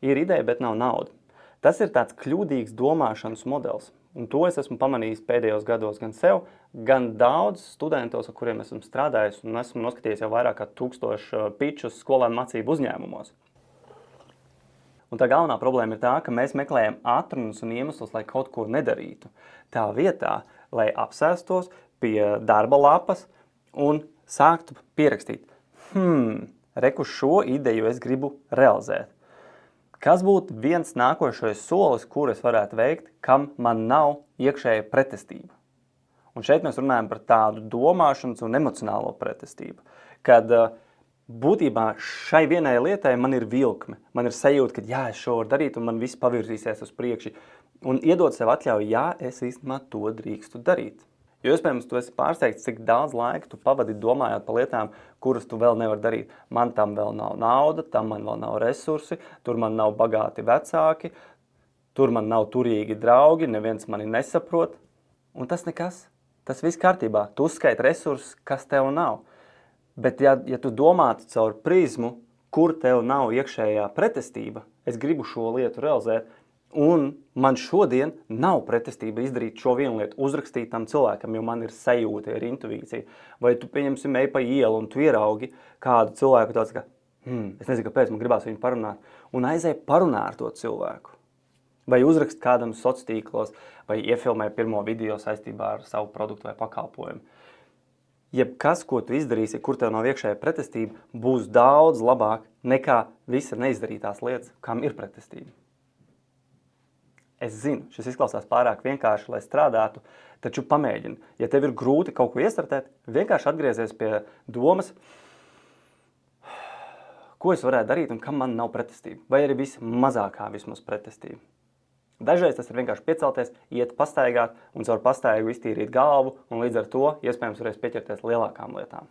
Ir ideja, bet nav nauda. Tas ir tāds kļūdīgs domāšanas modelis. Un to es esmu pamanījis pēdējos gados gan sev, gan daudz studentos, ar kuriem esmu strādājis, un esmu noskatījies jau vairāk kā 1000 pičus skolēnu mācību uzņēmumos. Un tā galvenā problēma ir tā, ka mēs meklējam atrunas un iemeslus, lai kaut ko nedarītu. Tā vietā, lai apsēstos pie darba lapas un sāktu pierakstīt. Reku šo ideju es gribu realizēt. Kas būtu viens nākošais solis, kur es varētu veikt, kam man nav iekšēja pretestība? Un šeit mēs runājam par tādu domāšanas un emocionālo pretestību, kad būtībā šai vienai lietai man ir vilkme. Man ir sajūta, ka jā, es šo varu darīt un man viss pavirzīsies uz priekšu. Un iedot sev atļauju, jā, es īstenībā to drīkstu darīt. Jo, iespējams, tu esi pārsteigts, cik daudz laika tu pavadi domājot par lietām, kuras tu vēl nevari darīt. Man tam vēl nav nauda, tam man vēl nav resursi, tur man nav bagāti vecāki, tur man nav turīgi draugi, neviens mani nesaprot. Un tas nekas. Tas viss kārtībā. Tu uzskaiti resursus, kas tev nav. Bet ja tu domātu caur prizmu, kur tev nav iekšējā pretestība, es gribu šo lietu realizēt, un man šodien nav pretestība izdarīt šo vienu lietu, uzrakstīt tam cilvēkam, jo man ir sajūta, ir intuīcija. Vai tu, pieņemsim, ej pa ielu un tu ieraugi kādu cilvēku tāds, ka, es nezinu, kāpēc man gribās viņu parunāt, un aizēj parunā ar to cilvēku. Vai uzrakst kādam sociālos, vai iefilmē pirmo video saistībā ar savu produktu vai pakalpojumu. Jebkas, ko tu izdarīsi, kur tev nav iekšējā pretestība, būs daudz labāk nekā visa neizdarītās lietas, kam ir pretestība. Es zinu, šis izklausās pārāk vienkārši, lai strādātu, taču pamēģini. Ja tev ir grūti kaut ko iestartēt, vienkārši atgriezies pie domas, ko es varētu darīt un kam man nav pretestība. Vai arī vismazākā vismaz pretestība. Dažreiz tas ir vienkārši piecelties, iet pastaigāt un caur pastaigu iztīrīt galvu un līdz ar to iespējams varēs pieķerties lielākām lietām.